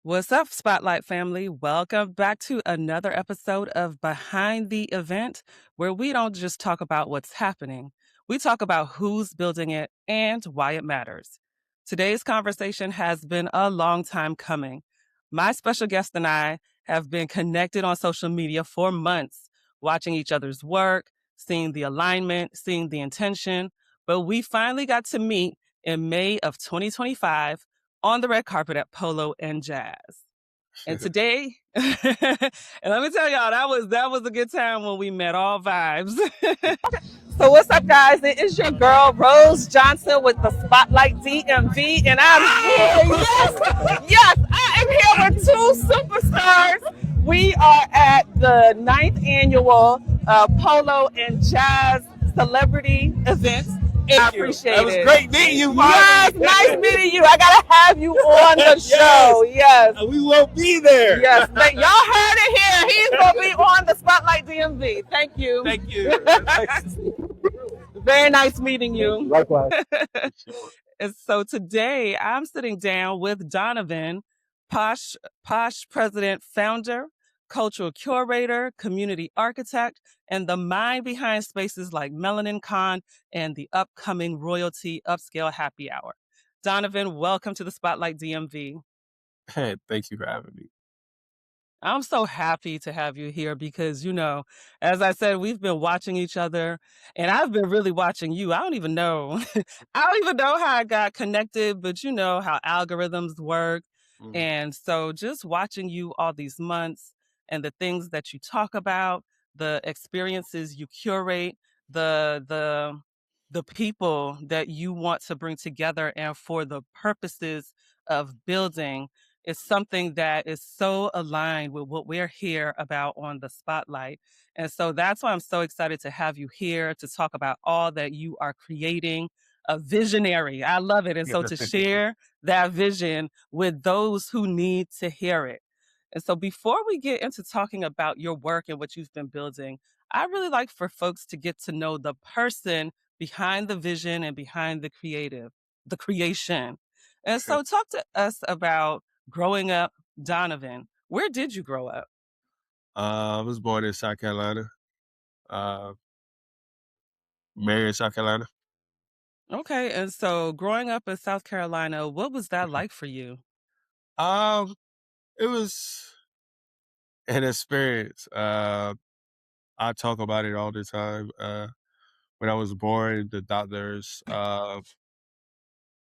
What's up, Spotlight family? Welcome back to another episode of Behind the Event, where we don't just talk about what's happening, we talk about who's building it and why it matters. Today's conversation has been a long time coming. My special guest and I have been connected on social media for months, watching each other's work, seeing the alignment, seeing the intention, but we finally got to meet in May of 2025 on the red carpet at Polo and Jazz. And today, and let me tell y'all, that was a good time when we met, all vibes. So what's up, guys? It is your girl Rose Johnson with the Spotlight DMV, and I'm here. Yes, I am here with two superstars. We are at the 9th annual Polo and Jazz celebrity event. I appreciate it. That was great meeting you, Bobby. Yes, nice meeting you. I gotta have you on the show. Yes. We won't be there. Yes, but y'all heard it here. He's gonna be on the Spotlight DMV. Thank you. Thank you. Very nice meeting you. Likewise. And so today I'm sitting down with Donovan, Posh President founder, cultural curator, community architect, and the mind behind spaces like Melanincon and the upcoming Royalty Upscale Happy Hour. Donovan, welcome to the Spotlight DMV. Hey, thank you for having me. I'm so happy to have you here because, as I said, we've been watching each other and I've been really watching you. I don't even know. I don't even know how I got connected, but you know how algorithms work. And so just watching you all these months and the things that you talk about, the experiences you curate, the people that you want to bring together and for the purposes of building is something that is so aligned with what we're here about on the Spotlight. And so that's why I'm so excited to have you here to talk about all that you are creating, a visionary. I love it. And so to share that vision with those who need to hear it. And so before we get into talking about your work and what you've been building, I really like for folks to get to know the person behind the vision and behind the creation. And so talk to us about growing up, Donovan. Where did you grow up? I was born in South Carolina. Marion, South Carolina. Okay, and so growing up in South Carolina, what was that like for you? It was an experience. I talk about it all the time. When I was born, the doctors, I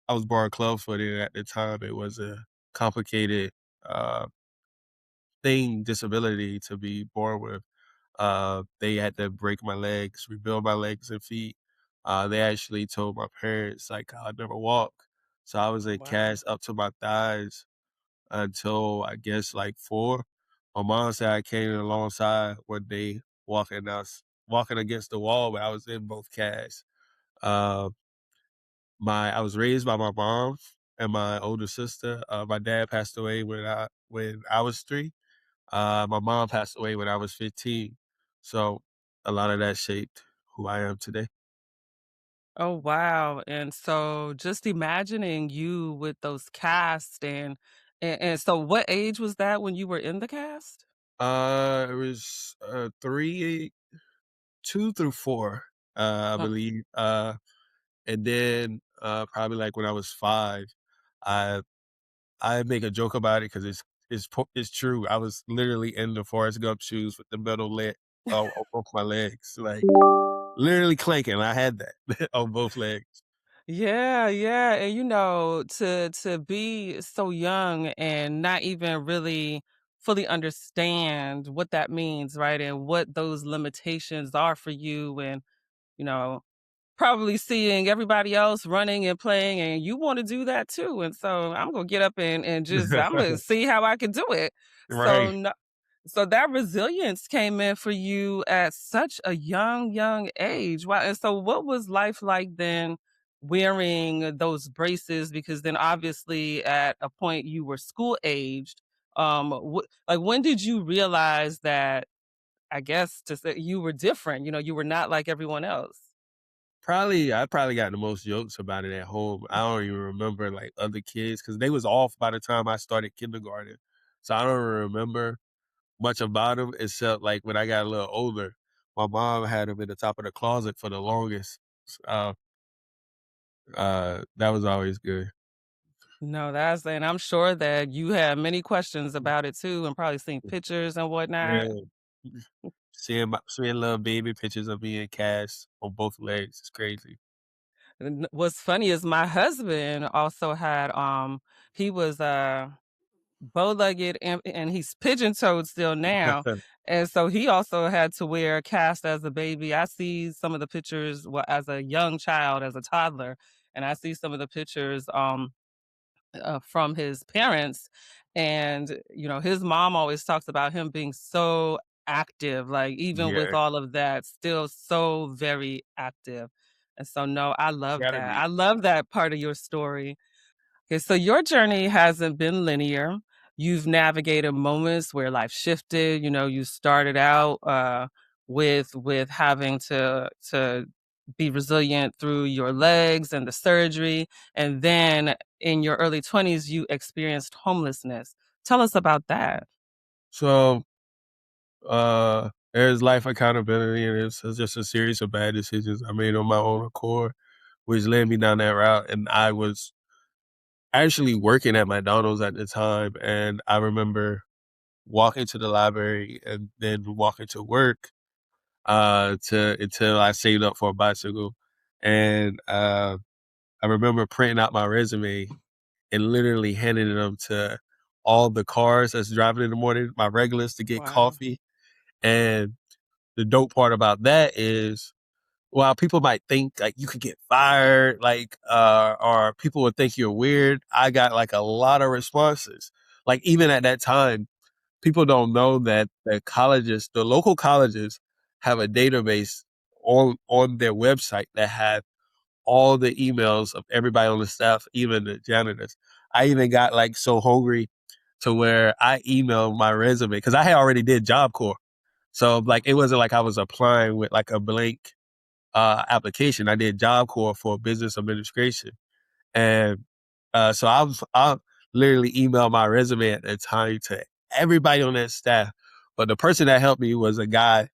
was born club-footed at the time. It was a complicated uh, disability to be born with. They had to break my legs, rebuild my legs and feet. They actually told my parents like I'd never walk. So I was in Wow. cast up to my thighs until I guess like 4. My mom said I came alongside one day walking. I was walking against the wall, but I was in both casts. Uh, I was raised by my mom and my older sister. My dad passed away when I was 3. My mom passed away when I was 15. So a lot of that shaped who I am today. Oh, wow. And so just imagining you with those casts and so what age was that when you were in the cast? It was 2 through 4, I Oh, believe. And then probably like when I was 5, I I make a joke about it because it's true. I was literally in the Forrest Gump shoes with the metal leg on both my legs, like literally clanking. I had that on both legs. yeah, yeah. And to be so young and not even really fully understand what that means, right? And what those limitations are for you and, you know, probably seeing everybody else running and playing and you want to do that too. And so I'm gonna get up and just I'm gonna see how I can do it. So Right. no, so that resilience came in for you at such a young age. Wow. And so what was life like then wearing those braces? Because then obviously at a point you were school aged. Like when did you realize that I guess to say you were different, you were not like everyone else? I probably got the most jokes about it at home. I don't even remember, like, other kids because they was off by the time I started kindergarten. So I don't remember much about them except, like, when I got a little older, my mom had them in the top of the closet for the longest. That was always good. No, that's and I'm sure that you have many questions about it too and probably seen pictures and whatnot. Yeah. Seeing little baby pictures of me and Cass on both legs is crazy. And what's funny is my husband also had, he was, bow-legged and he's pigeon-toed still now, and so he also had to wear a cast as a baby. I see some of the pictures, well, as a young child, as a toddler, and I see some of the pictures, from his parents, and, his mom always talks about him being so active, like, even with Yeah, all of that, still so very active, and so, no, I love gotta that. be. I love that part of your story. Okay, so your journey hasn't been linear. You've navigated moments where life shifted. You started out with having to be resilient through your legs and the surgery, and then in your early 20s, you experienced homelessness. Tell us about that. So, there's life accountability, and it's just a series of bad decisions I made on my own accord, which led me down that route, and I was actually working at McDonald's at the time, and I remember walking to the library and then walking to work, to until I saved up for a bicycle, and, I remember printing out my resume and literally handing them to all the cars that's driving in the morning, my regulars to get Wow. coffee, and the dope part about that is, while people might think, like, you could get fired, like, or people would think you're weird, I got, like, a lot of responses. Like, even at that time, people don't know that the local colleges have a database on their website that have all the emails of everybody on the staff, even the janitors. I even got, like, so hungry to where I emailed my resume because I had already did Job Corps. So, like, it wasn't like I was applying with, like, a blank, application. I did Job Corps for business administration. And, so I literally emailed my resume at the time to everybody on that staff. But the person that helped me was a guy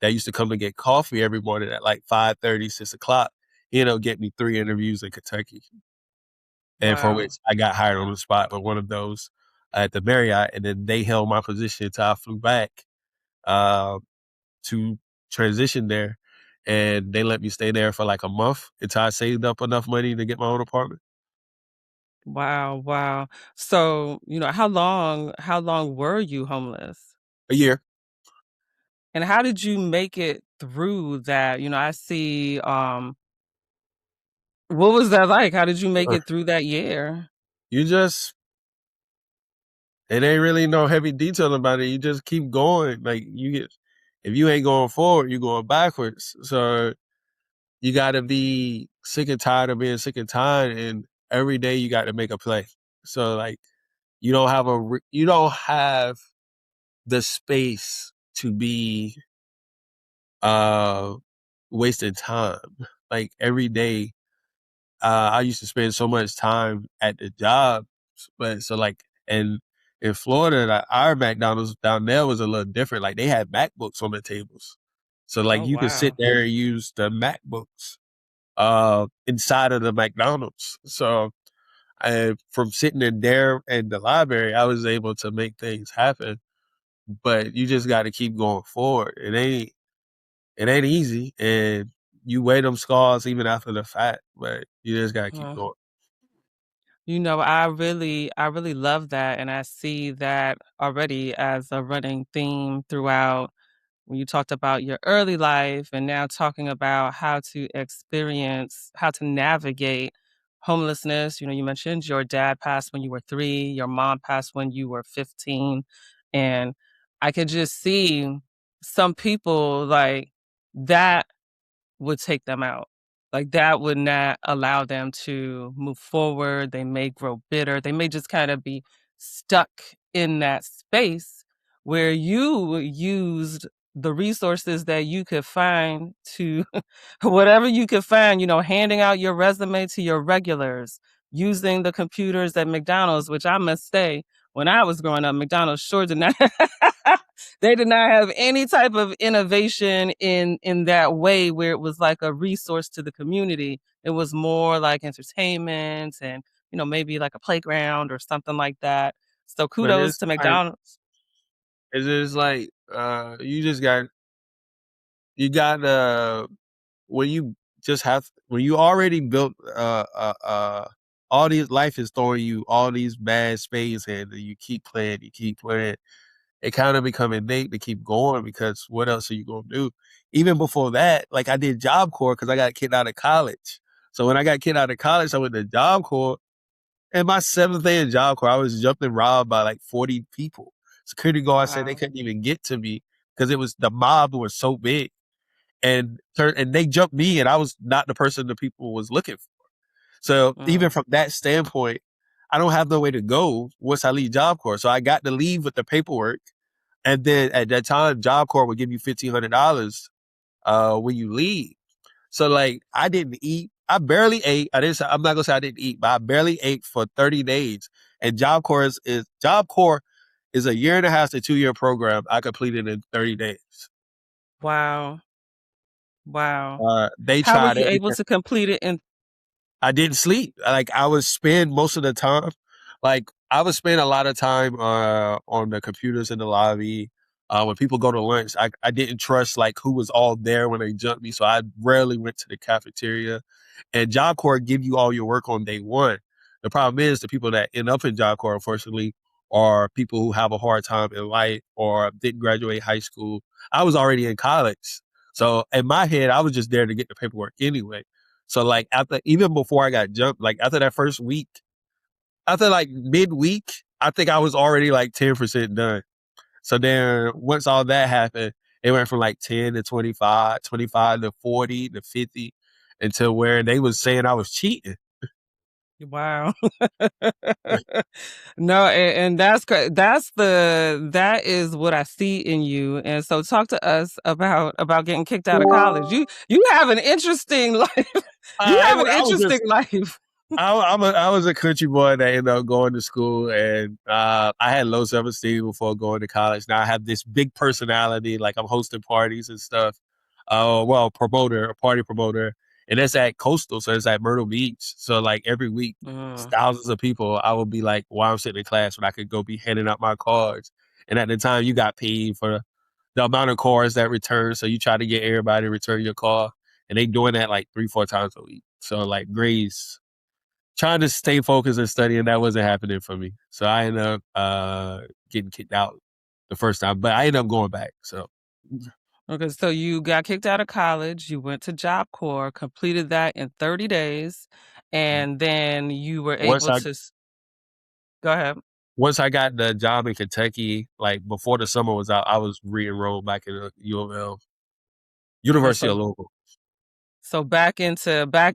that used to come to get coffee every morning at like 5:30, 6 o'clock. He ended up getting me 3 interviews in Kentucky, and for Wow. which I got hired on the spot with one of those at the Marriott, and then they held my position until I flew back, uh, to transition there, and they let me stay there for like a month until I saved up enough money to get my own apartment. Wow. Wow. So, how long were you homeless? A year. And how did you make it through that? I see, what was that like? How did you make Uh, it through that year? you just it ain't really no heavy detail about it. You just keep going. Like, you get if you ain't going forward, you going backwards. So you gotta be sick and tired of being sick and tired, and every day you got to make a play. So, like, you don't have the space to be uh wasting time. Like, every day, I used to spend so much time at the job, but so, like, and in Florida, like, our McDonald's down there was a little different. Like, they had MacBooks on the tables, so, like, Oh, you could sit wow. there and use the MacBooks inside of the McDonald's. So, from sitting in there in the library, I was able to make things happen. But you just got to keep going forward. It ain't easy, and you wear them scars even after the fact, but you just gotta keep Uh, going. I really love that, and I see that already as a running theme throughout when you talked about your early life and now talking about how to navigate homelessness. You mentioned your dad passed when you were 3, your mom passed when you were 15. And I could just see some people like that would take them out. Like that would not allow them to move forward. They may grow bitter. They may just kind of be stuck in that space where you used the resources that you could find to whatever you could find, handing out your resume to your regulars, using the computers at McDonald's, which I must say, when I was growing up, McDonald's sure did not they did not have any type of innovation in that way where it was like a resource to the community. It was more like entertainment and, maybe like a playground or something like that. So But kudos to McDonald's. it's just like you got when you just have when you already built all these life is throwing you all these bad spades and you keep playing. It kind of become innate to keep going because what else are you gonna do? Even before that, like I did Job Corps because I got kicked out of college. So when I got kicked out of college, I went to Job Corps. And my seventh day in Job Corps, I was jumped and robbed by like 40 people. Security guards said they Wow. couldn't even get to me because it was the mob was so big. And they jumped me, and I was not the person the people was looking for. So even Mm. from that standpoint, I don't have no way to go once I leave Job Corps. So I got to leave with the paperwork. And then at that time, Job Corps would give you $1,500 when you leave. So like I didn't eat. I barely ate. I'm not gonna say I didn't eat, but I barely ate for 30 days. And Job Corps is a year and a half to 2 year program. I completed in 30 days. Wow. Wow. They How were tried you everything. able to complete it in I didn't sleep. Like I would spend most of the time, like I would spend a lot of time on the computers in the lobby. When people go to lunch, I didn't trust like who was all there when they jumped me, so I rarely went to the cafeteria. And Job Corps give you all your work on day one. The problem is the people that end up in Job Corps, unfortunately, are people who have a hard time in life or didn't graduate high school. I was already in college, so in my head, I was just there to get the paperwork anyway. So like after even before I got jumped, like after that first week, after like midweek, I think I was already like 10% done. So then once all that happened, it went from like 10 to 25, 25 to 40 to 50 until where they was saying I was cheating. wow. No, and that is what I see in you. And so talk to us about getting kicked out of college. You have an interesting life. You have an I was interesting just life. I was a country boy that ended up going to school, and I had low self esteem before going to college. Now I have this big personality, like I'm hosting parties and stuff. A party promoter, and it's at Coastal, so it's at Myrtle Beach. So like every week, it's Mm. thousands of people. I would be like, while I'm sitting in class, when I could go be handing out my cards. And at the time, you got paid for the amount of cards that return, so you try to get everybody to return your call, and they doing that like 3-4 times a week. So like grades trying to stay focused and studying, that wasn't happening for me. So I ended up getting kicked out the first time, but I ended up going back. So Okay, so you got kicked out of college, you went to Job Corps, completed that in 30 days, and then you were once able I to go ahead. once I got the job in Kentucky, like before the summer was out, I was re-enrolled back in the U of L, Okay, University so of Louisville. back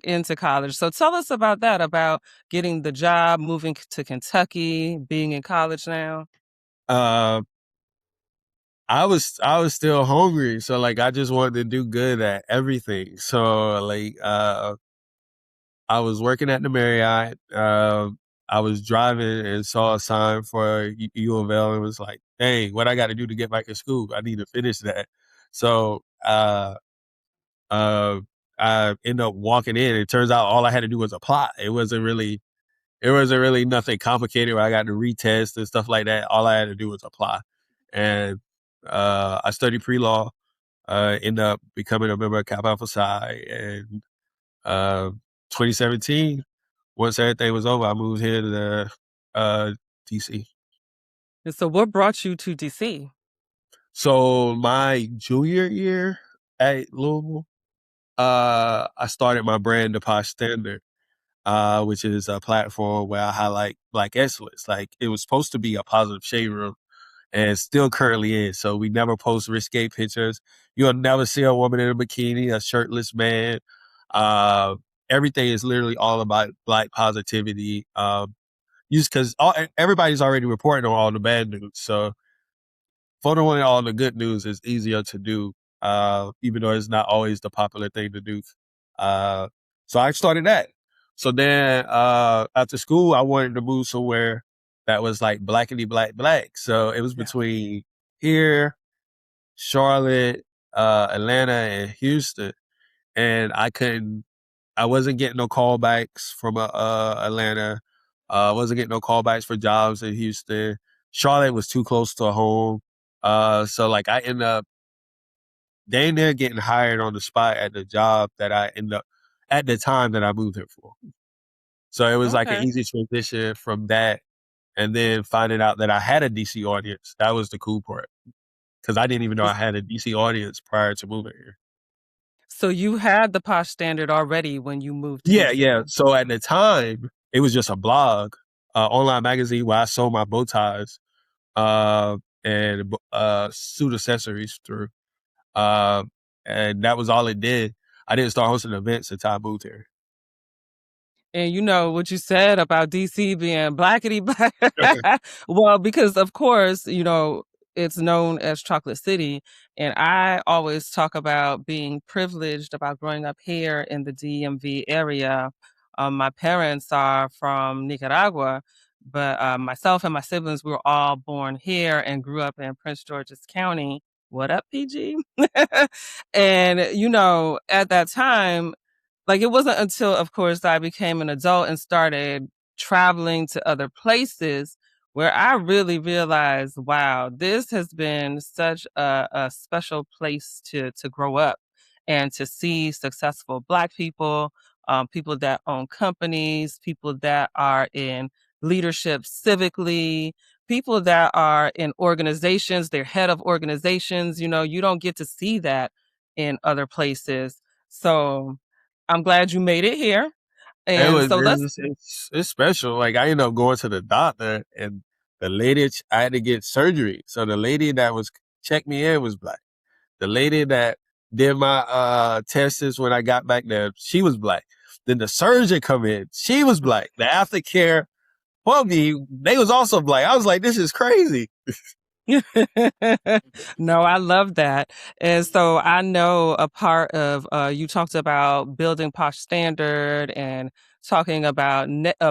into college. So tell us about that, about getting the job, moving to Kentucky, being in college now. Uh, I was still hungry, so like I just wanted to do good at everything. So like I was working at the Marriott. I was driving and saw a sign for U of L and was like, dang, what I got to do to get back in school? I need to finish that. So uh, I ended up walking in. It turns out all I had to do was apply. It wasn't really nothing complicated where I got to retest and stuff like that. All I had to do was apply. And I studied pre-law, ended up becoming a member of Kappa Alpha Psi. And uh, 2017, once everything was over, I moved here to DC. And so what brought you to DC? So my junior year at Louisville, I started my brand, the Posh Standard, which is a platform where I highlight Black excellence. Like it was supposed to be a positive shade room, and it still currently is. So we never post risque pictures. You'll never see a woman in a bikini, a shirtless man. Uh, Everything is literally all about Black positivity. Just because everybody's already reporting on all the bad news. So photoing all the good news is easier to do, even though it's not always the popular thing to do. Uh, so I started that. So then after school, I wanted to move somewhere that was like blackity black black. So it was Yeah. between here, Charlotte, Atlanta, and Houston. And I wasn't getting no callbacks from Atlanta. Wasn't getting no callbacks for jobs in Houston. Charlotte was too close to home. So like I ended up dang near getting hired on the spot at the job that I ended up at the time that I moved here for. So it was like an Okay. easy transition from that, and then finding out that I had a DC audience. That was the cool part because I didn't even know I had a DC audience prior to moving here. So you had the Posh Standard already when you moved to Yeah, DC. yeah. So at the time, it was just a blog, online magazine where I sold my bow ties and suit accessories through. Uh, and that was all it did. I didn't start hosting events until I moved here. And you know what you said about DC being blackety black. Well, because of course, you know, it's known as Chocolate City. And I always talk about being privileged about growing up here in the DMV area. My parents are from Nicaragua, but myself and my siblings, we were all born here and grew up in Prince George's County. What up, PG? And, you know, at that time, like, it wasn't until, of course, I became an adult and started traveling to other places where I really realized, wow, this has been such a special place to grow up and to see successful Black people, people that own companies, people that are in leadership civically, people that are in organizations, they're head of organizations. You know, you don't get to see that in other places. So I'm glad you made it here. It And was so let's it's special. Like I ended up going to the doctor, and the lady I had to get surgery. So the lady that was checked me in was Black. The lady that did my tests when I got back there, she was Black. Then the surgeon come in, she was Black. The aftercare for me, they was also Black. I was like, this is crazy. No, I love that. And so I know a part of you talked about building Posh Standard and talking about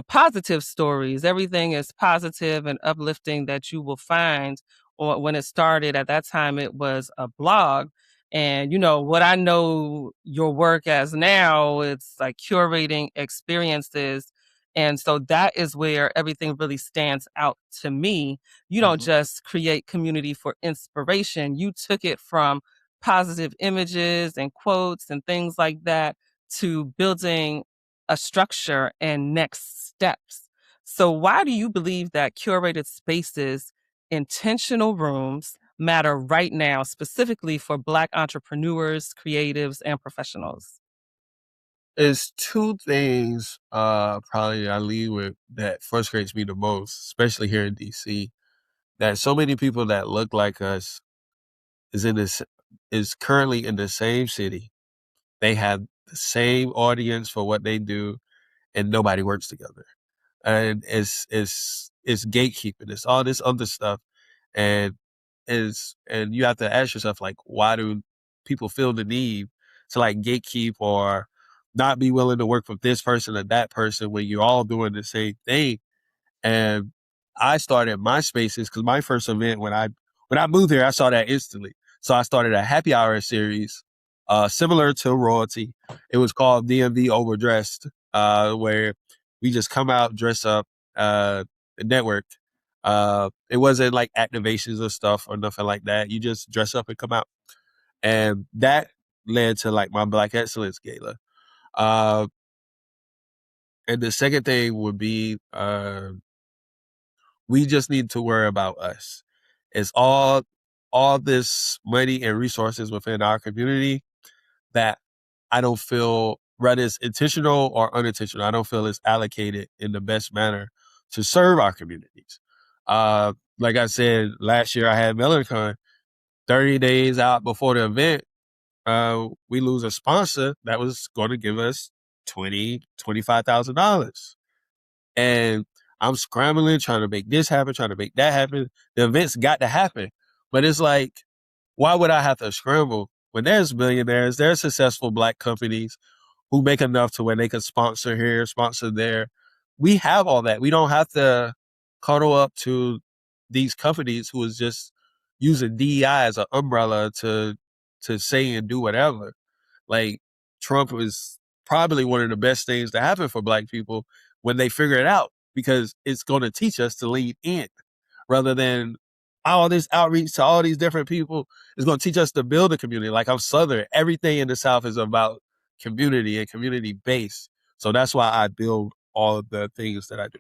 positive stories. Everything is positive and uplifting that you will find. Or when it started at that time, it was a blog. And you know what I know your work as now, it's like curating experiences. And so that is where everything really stands out to me. You don't Mhm. just create community for inspiration. You took it from positive images and quotes and things like that to building a structure and next steps. So, why do you believe that curated spaces, intentional rooms matter right now, specifically for Black entrepreneurs, creatives, and professionals? It's two things probably I lead with that frustrates me the most, especially here in DC. That so many people that look like us is in this is currently in the same city. They have the same audience for what they do, and nobody works together. And it's gatekeeping. It's all this other stuff, and and you have to ask yourself like, why do people feel the need to like gatekeep or not be willing to work with this person or that person when you're all doing the same thing? And I started my spaces because my first event when I moved here, I saw that instantly. So I started a happy hour series, similar to Royalty. It was called DMV Overdressed, where we just come out, dress up, network. It wasn't like activations or stuff or nothing like that. You just dress up and come out. And that led to like my Black Excellence Gala. Uh, and the second thing would be we just need to worry about us. It's all this money and resources within our community that I don't feel, whether it's intentional or unintentional, I don't feel is allocated in the best manner to serve our communities. Like I said, last year I had Melanincon. 30 days out before the event, we lose a sponsor that was going to give us $25,000. And I'm scrambling, trying to make this happen, trying to make that happen. The event's got to happen. But it's like, why would I have to scramble when there's millionaires, there's successful black companies who make enough to where they can sponsor here, sponsor there. We have all that. We don't have to cuddle up to these companies who is just using DEI as an umbrella to say and do whatever. Like Trump is probably one of the best things to happen for black people when they figure it out, because it's going to teach us to lean in rather than all this outreach to all these different people. It's going to teach us to build a community. Like I'm Southern. Everything in the South is about community and community based. So that's why I build all of the things that I do.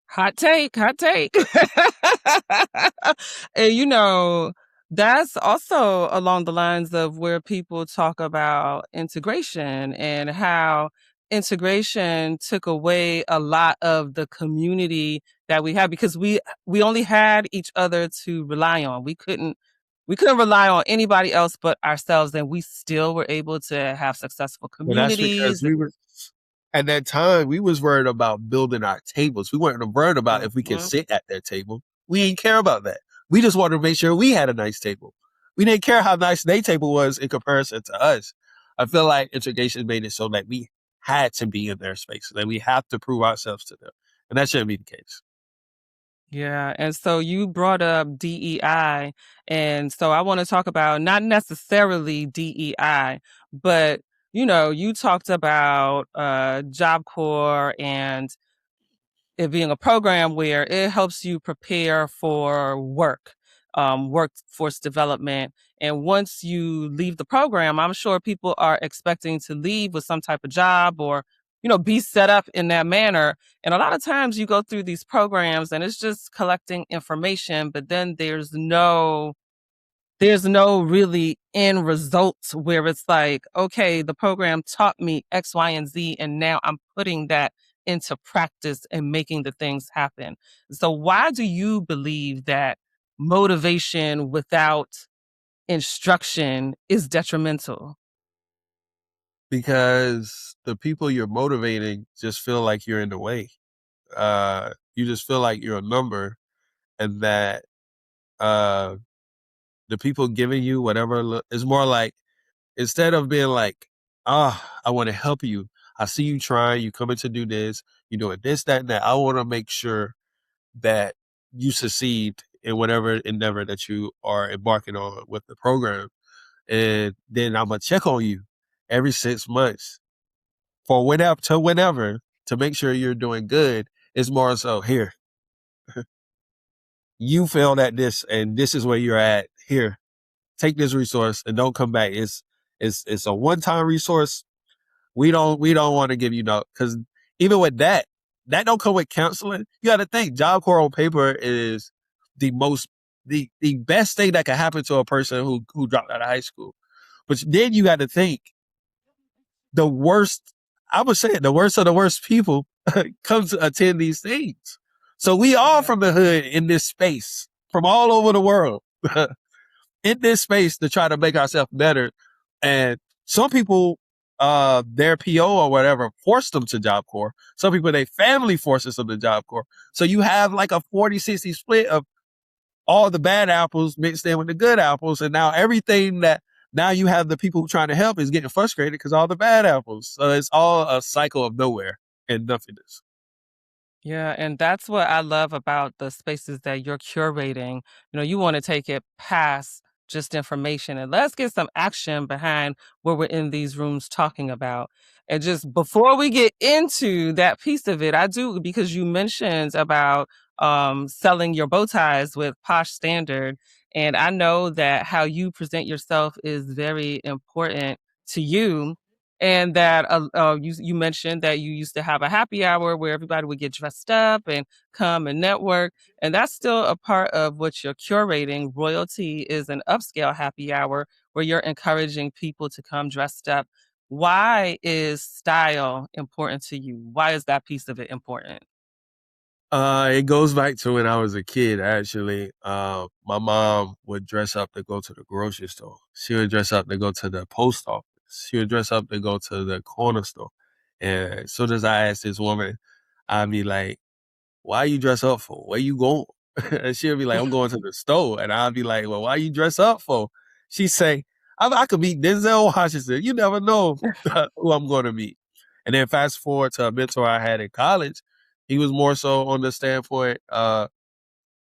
Hot take, hot take. And that's also along the lines of where people talk about integration and how integration took away a lot of the community that we had because we only had each other to rely on. We couldn't rely on anybody else but ourselves, and we still were able to have successful But that's because communities. we were at that time we was worried about building our tables. We weren't worried about if we could Mhm. sit at that table. We didn't care about that. We just wanted to make sure we had a nice table. We didn't care how nice their table was in comparison to us. I feel like integration made it so that we had to be in their space, that we have to prove ourselves to them. And that shouldn't be the case. Yeah, and so you brought up DEI, and so I want to talk about not necessarily DEI, but you talked about Job Corps and it being a program where it helps you prepare for workforce development. And once you leave the program, I'm sure people are expecting to leave with some type of job or, be set up in that manner. And a lot of times you go through these programs and it's just collecting information, but then there's no really end result where it's like, okay, the program taught me X, Y, and Z, and now I'm putting that into practice and making the things happen. So, why do you believe that motivation without instruction is detrimental? Because the people you're motivating just feel like you're in the way. You just feel like you're a number, and that uh, the people giving you whatever is more like, instead of being like, I want to help you. I see you trying, you coming to do this, you doing this, that, and that. I want to make sure that you succeed in whatever endeavor that you are embarking on with the program. And then I'm gonna check on you every 6 months for whenever to make sure you're doing good. It's more so, here, you failed at this and this is where you're at. Here, take this resource and don't come back. It's a one-time resource. We don't want to give you no, because even with that don't come with counseling. You got to think Job Corps on paper is the most the best thing that can happen to a person who dropped out of high school. But then you got to think the worst. I would say it, the worst of the worst people come to attend these things. So we all Yeah. from the hood in this space from all over the world in this space to try to make ourselves better. And some people, their PO or whatever forced them to Job Corps. Some people, their family forces them to Job Corps. So you have like a 40-60 split of all the bad apples mixed in with the good apples. And now you have the people who trying to help is getting frustrated because all the bad apples. So it's all a cycle of nowhere and nothingness. Yeah, and that's what I love about the spaces that you're curating. You want to take it past just information and let's get some action behind what we're in these rooms talking about. And just before we get into that piece of it, I do because you mentioned about selling your bow ties with Posh Standard. And I know that how you present yourself is very important to you and that you mentioned that you used to have a happy hour where everybody would get dressed up and come and network, and that's still a part of what you're curating. Royalty is an upscale happy hour where you're encouraging people to come dressed up. Why is style important to you? Why is that piece of it important? It goes back to when I was a kid, actually. My mom would dress up to go to the grocery store. She would dress up to go to the post office. She would dress up to go to the corner store. And as soon as I asked this woman, I'd be like, why you dress up for? Where you going? And she'll be like, I'm going to the store. And I'll be like, well, why you dress up for? She say, I could meet Denzel Washington. You never know who I'm going to meet. And then fast forward to a mentor I had in college. He was more so on the standpoint,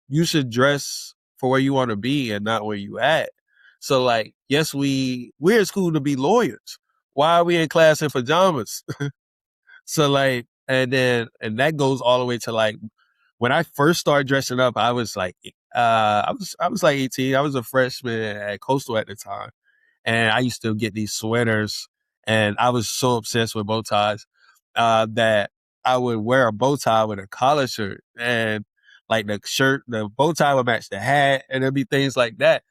you should dress for where you want to be and not where you at. So like, yes, we're in school to be lawyers. Why are we in class in pajamas? So like, and that goes all the way to like when I first started dressing up, I was like, I was like 18. I was a freshman at Coastal at the time, and I used to get these sweaters, and I was so obsessed with bow ties that I would wear a bow tie with a collar shirt, and like the bow tie would match the hat, and there'd be things like that.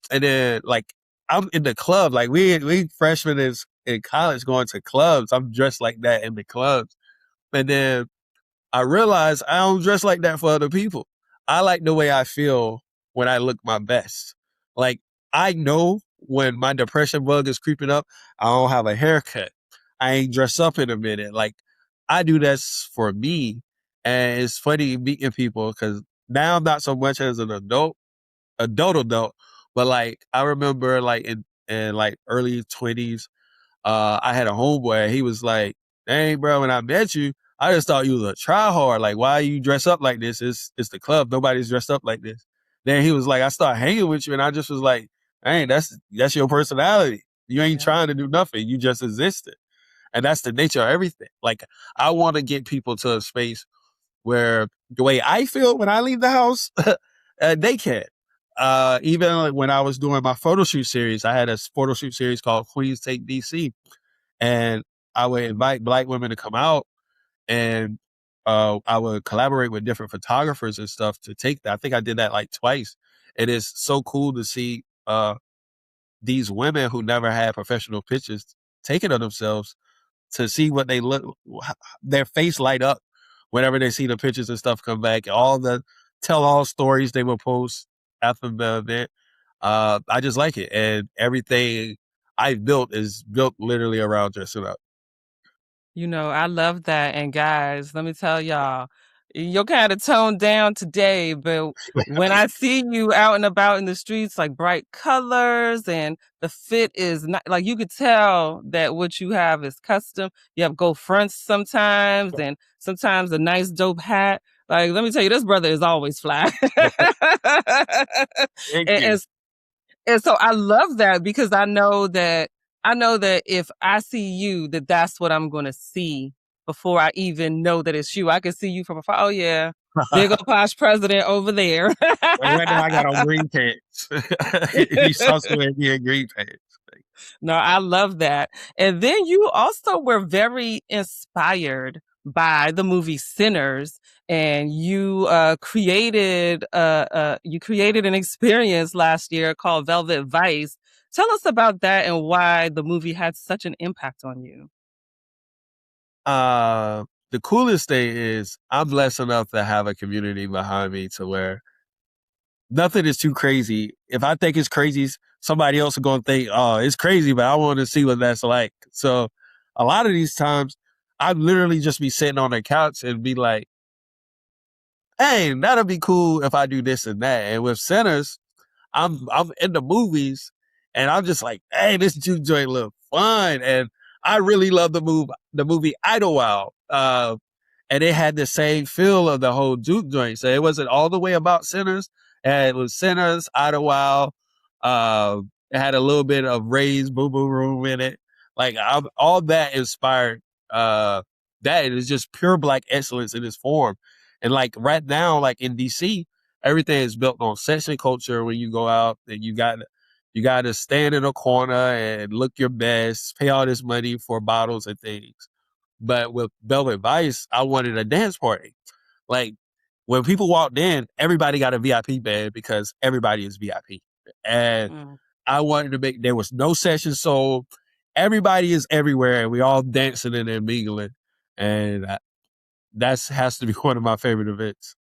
And then like I'm in the club, like we freshmen is in college going to clubs. I'm dressed like that in the clubs, and then I realize I don't dress like that for other people. I like the way I feel when I look my best. Like I know when my depression bug is creeping up, I don't have a haircut. I ain't dressed up in a minute. Like I do this for me. And it's funny meeting people because now I'm not so much as an adult, but like I remember like in like early 20s, I had a homeboy. He was like, "Dang, bro, when I met you, I just thought you was a try hard. Like, why you dress up like this? It's the club. Nobody's dressed up like this." Then he was like, "I started hanging with you, and I just was like, dang, that's your personality. You ain't Yeah. trying to do nothing. You just existed, and that's the nature of everything. Like, I want to get people to a space where the way I feel when I leave the house, they can." Even like when I was doing my photo shoot series, I had a photo shoot series called Queens Take DC, and I would invite Black women to come out, and I would collaborate with different photographers and stuff to take that. I think I did that like twice. It is so cool to see these women who never had professional pictures taken of themselves, to see what they look, their face light up whenever they see the pictures and stuff come back. All the tell all stories they will post after the event. I just like it, and everything I've built is built literally around dressing up. I love that. And guys, let me tell y'all, you're kind of toned down today, but when I see you out and about in the streets, like bright colors and the fit is not like you could tell that what you have is custom. You have gold fronts sometimes, and sometimes a nice dope hat. Like, let me tell you, this brother is always fly. Thank and, you. and and so I love that because I know that if I see you, that that's what I'm going to see before I even know that it's you. I can see you from afar. Oh yeah, big old Posh President over there. Like right now, I got on green pants. You saw somebody in green pants. No, I love that. And then you also were very inspired by the movie Sinners, and you created an experience last year called Velvet Vice. Tell us about that and why the movie had such an impact on you. The coolest thing is I'm blessed enough to have a community behind me to where nothing is too crazy. If I think it's crazy, somebody else is going to think, oh, it's crazy, but I want to see what that's like. So a lot of these times, I literally just be sitting on the couch and be like, hey, that'll be cool if I do this and that. And with Sinners, I'm in the movies and I'm just like, hey, this juke joint look fun. And I really love the movie Idlewild. And it had the same feel of the whole juke joint. So it wasn't all the way about Sinners. And it was Sinners, Idlewild. It had a little bit of Ray's Boo Boo Room in it. Like all that inspired that. It is just pure Black excellence in its form. And like right now, like in DC, everything is built on session culture. When you go out and you got to stand in a corner and look your best, pay all this money for bottles and things. But with Velvet Vice, I wanted a dance party. Like when people walked in, everybody got a VIP band because everybody is VIP. And Mm. I wanted to make, there was no session sold. Everybody is everywhere and we all dancing and mingling. And that's has to be one of my favorite events.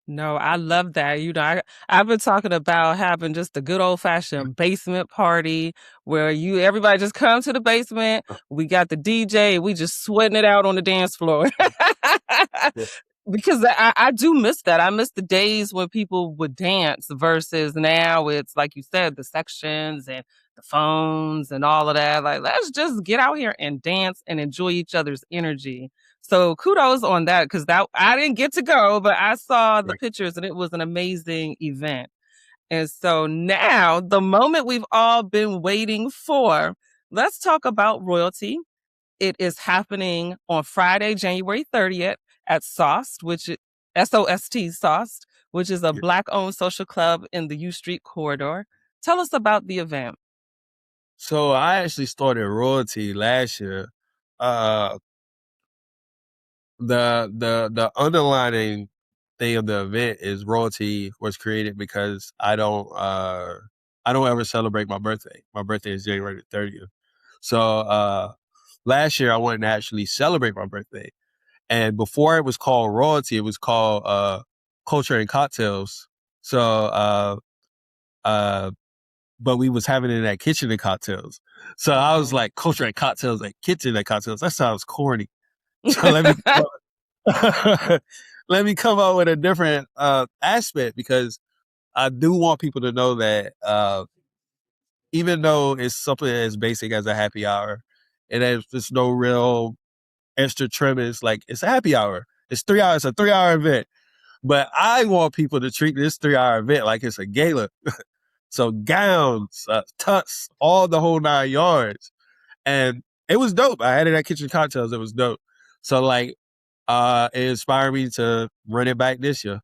No, I love that. I've been talking about having just a good old fashioned basement party where everybody just come to the basement. We got the DJ, we just sweating it out on the dance floor. Because I do miss that. I miss the days when people would dance versus now it's like you said, the sections and the phones and all of that. Like, let's just get out here and dance and enjoy each other's energy. So kudos on that because that I didn't get to go, but I saw the Right. pictures and it was an amazing event. And so now the moment we've all been waiting for, let's talk about royalty. It is happening on Friday, January 30th at SOST, SOST SOST, which is a Yeah. Black-owned social club in the U Street corridor. Tell us about the event. So I actually started royalty last year. Uh, the underlining thing of the event is royalty was created because I don't ever celebrate my birthday. My birthday is January 30th. So last year I wanted to actually celebrate my birthday. And before it was called royalty, it was called culture and cocktails. So uh but we was having it at kitchen and cocktails. So I was Oh. like, culture and cocktails at kitchen and cocktails. That sounds corny. So let me let me come up with a different aspect because I do want people to know that even though it's something as basic as a happy hour, and there's just no real extra trimmings, like it's a happy hour. It's 3 hours, a 3 hour event. But I want people to treat this 3 hour event like it's a gala. So gowns, tux, all the whole 9 yards. And it was dope. I had it at Kitchen Cocktails. It was dope. So like it inspired me to run it back this year.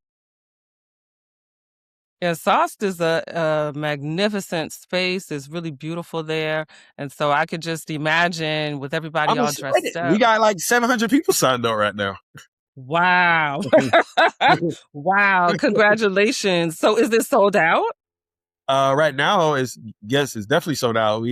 Yeah, SOST is a magnificent space. It's really beautiful there. And so I could just imagine with everybody I'm all excited. dressed We up. got like 700 people signed up right now. Wow. Wow. Congratulations. So is this sold out? Right now is yes, it's definitely sold out.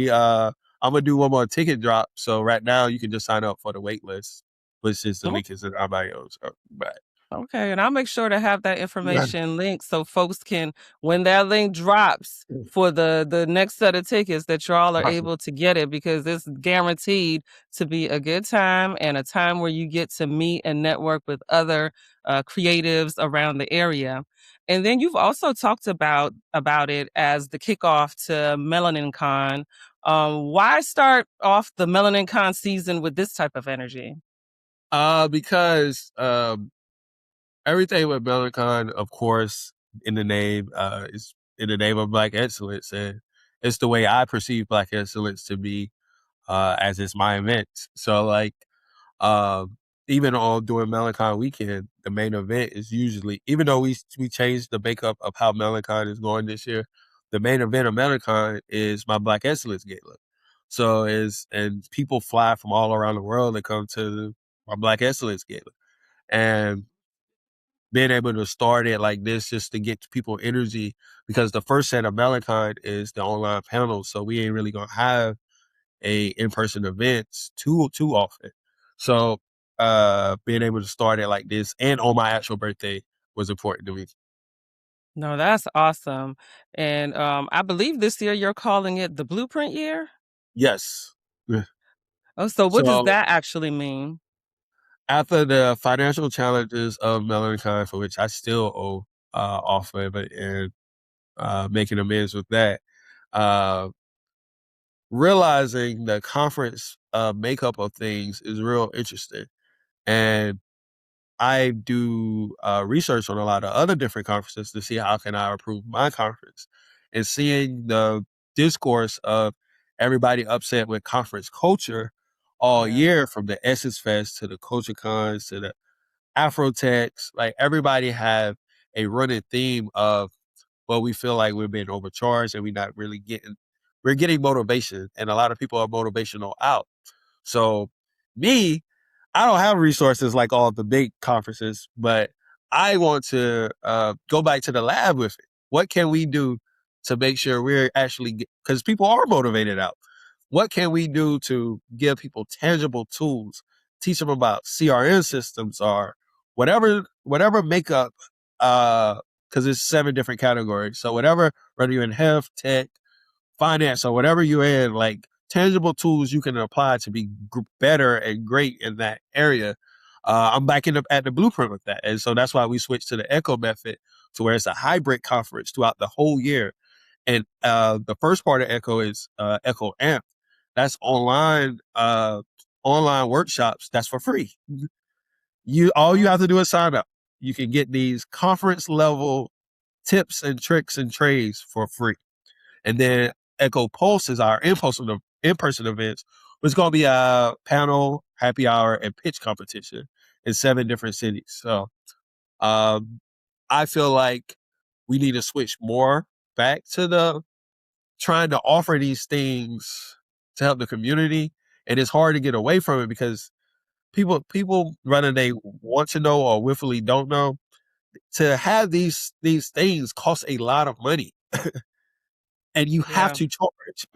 I'm gonna do one more ticket drop. So right now you can just sign up for the wait list, which is the link is in our bio. So, but Okay, and I'll make sure to have that yeah. information linked so folks can, when that link drops for the next set of tickets, that y'all are able to get it because it's guaranteed to be a good time and a time where you get to meet and network with other creatives around the area. And then you've also talked about it as the kickoff to Melanincon. Why start off the Melanincon season with this type of energy? Because everything with Melanincon, of course, in the name, is in the name of Black excellence, and it's the way I perceive Black excellence to be, as it's my event. So, like, um, even on during Melanincon weekend, the main event is usually, even though we changed the makeup of how Melanincon is going this year, the main event of Melanincon is my Black excellence gala. So is and people fly from all around the world to come to my Black excellence gala, and being able to start it like this just to get people energy because the first set of Malachi is the online panel, so we ain't really gonna have a in-person events too often. So being able to start it like this and on my actual birthday was important to me. No, that's awesome. And I believe this year you're calling it the Blueprint Year. Yes. Yeah. Oh, so what does So that actually mean? after the financial challenges of Melancholy, for which I still owe off of it and making amends with that, uh realizing the conference makeup of things is real interesting. And I do research on a lot of other different conferences to see how can I improve my conference. And seeing the discourse of everybody upset with conference culture all Yeah. year, from the Essence Fest to the Culture Cons to the Afrotex, like everybody have a running theme of, well, we feel like we're being overcharged and we're getting motivation, and a lot of people are motivational out. So me, I don't have resources like all the big conferences, but I want to go back to the lab with it. What can we do to make sure we're actually, because people are motivated out. What can we do to give people tangible tools, teach them about CRM systems or whatever makeup, because it's 7 different categories. So whatever, whether you're in health, tech, finance, or whatever you're in, like tangible tools you can apply to be better and great in that area. I'm back at the blueprint with that. And so that's why we switched to the Echo method to where it's a hybrid conference throughout the whole year. And the first part of Echo is Echo Amp. That's online workshops that's for free. You all you have to do is sign up. You can get these conference level tips and tricks and trades for free. And then Echo Pulse is our in-person events. It's going to be a panel, happy hour, and pitch competition in 7 different cities. So um, I feel like we need to switch more back to the trying to offer these things to help the community. And it's hard to get away from it because people whether they want to know or willfully don't know, to have these things cost a lot of money. And you have Yeah. to charge.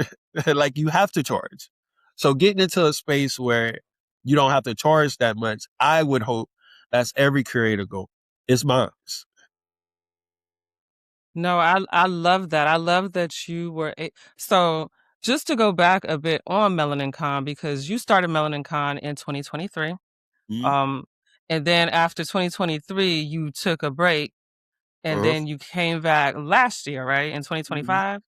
Like you have to charge. So getting into a space where you don't have to charge that much, I would hope that's every creator goal. It's mine. No, I love that. I love that you were so just to go back a bit on Melanincon, because you started Melanincon in 2023. Mm-hmm. Um, and then after 2023, you took a break and Uh-huh. then you came back last year, right? In Mm-hmm. 2025.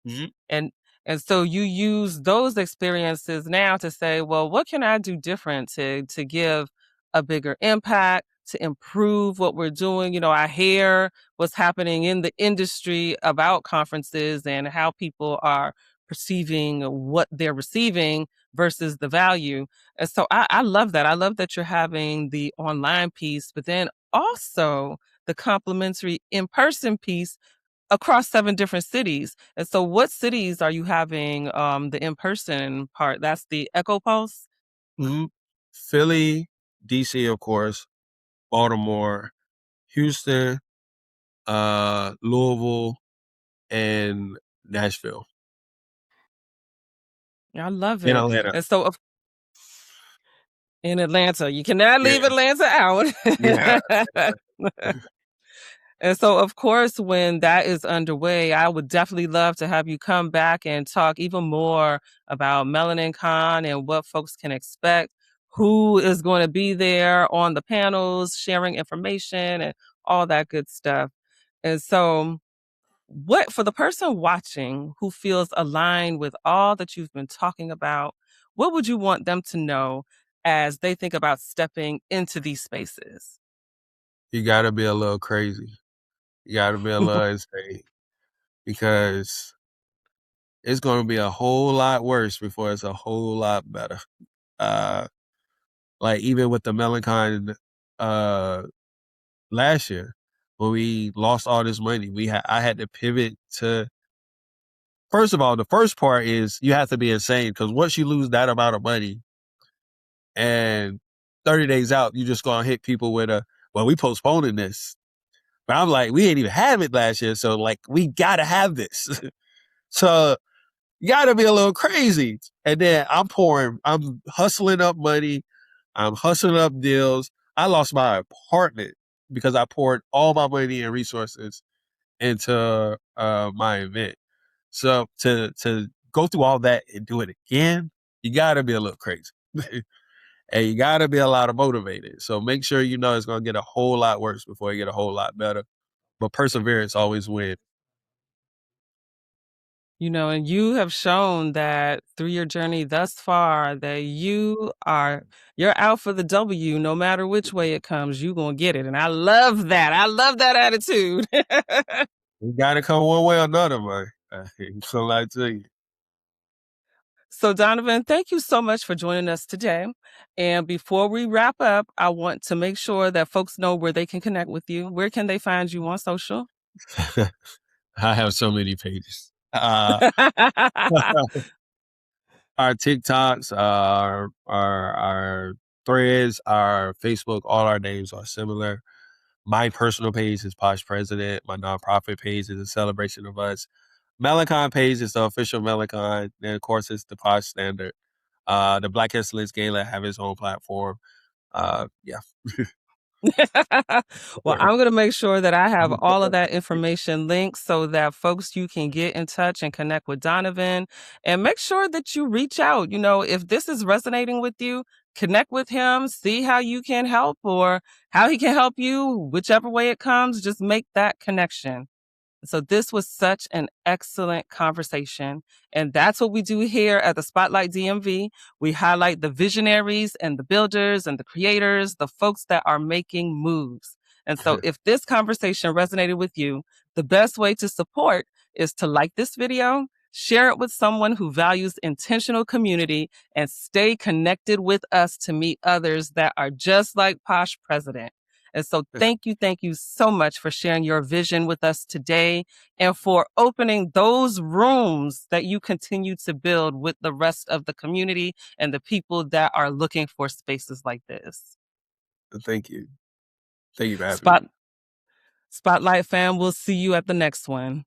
Mm-hmm. And and so you use those experiences now to say, well, what can I do different to give a bigger impact, to improve what we're doing? You know, I hear what's happening in the industry about conferences and how people are perceiving what they're receiving versus the value. And so I love that. I love that you're having the online piece, but then also the complimentary in-person piece across 7 different cities. And so what cities are you having, the in-person part? That's the Echo Pulse? Mm-hmm. Philly, DC, of course, Baltimore, Houston, Louisville, and Nashville. I love In it. Atlanta. And so of in Atlanta, you cannot Yeah. leave Atlanta out. Yeah. And so, of course, when that is underway, I would definitely love to have you come back and talk even more about Melanincon and what folks can expect, who is going to be there on the panels, sharing information and all that good stuff. And so, what for the person watching who feels aligned with all that you've been talking about, what would you want them to know as they think about stepping into these spaces? You gotta be a little crazy. You gotta be a little insane because it's gonna be a whole lot worse before it's a whole lot better. Uh, like even with the Melancon uh last year, when we lost all this money, I had to pivot to first of all, the first part is you have to be insane because once you lose that amount of money and 30 days out, you just gonna hit people with well, we postponing this. But I'm like, we ain't even have it last year, so like we gotta have this. So you gotta be a little crazy. And then I'm hustling up money, I'm hustling up deals. I lost my apartment because I poured all my money and resources into my event. So to go through all that and do it again, you gotta be a little crazy. And you gotta be a lot of motivated. So make sure you know it's gonna get a whole lot worse before you get a whole lot better. But perseverance always wins. You know, and you have shown that through your journey thus far that you're out for the W no matter which way it comes, you gonna get it. And I love that. I love that attitude. You gotta come one way or another, man. So I tell you. So Donovan, thank you so much for joining us today. And before we wrap up, I want to make sure that folks know where they can connect with you. Where can they find you on social? I have so many pages. Our TikToks, our threads, our Facebook, all our names are similar. My personal page is Posh President. My nonprofit page is a celebration of us. Melanoncon page is the official Melanoncon. Then of course it's the Posh Standard. The Black Excellence Gala have its own platform. Yeah. Well, I'm going to make sure that I have all of that information linked so that folks you can get in touch and connect with Donovan and make sure that you reach out. You know, if this is resonating with you, connect with him, see how you can help or how he can help you, whichever way it comes, just make that connection. So this was such an excellent conversation. And that's what we do here at the Spotlight DMV. We highlight the visionaries and the builders and the creators, the folks that are making moves. And so if this conversation resonated with you, the best way to support is to like this video, share it with someone who values intentional community, and stay connected with us to meet others that are just like Posh President. And so thank you so much for sharing your vision with us today and for opening those rooms that you continue to build with the rest of the community and the people that are looking for spaces like this. Thank you. Thank you for having Spot me. Spotlight fam, we'll see you at the next one.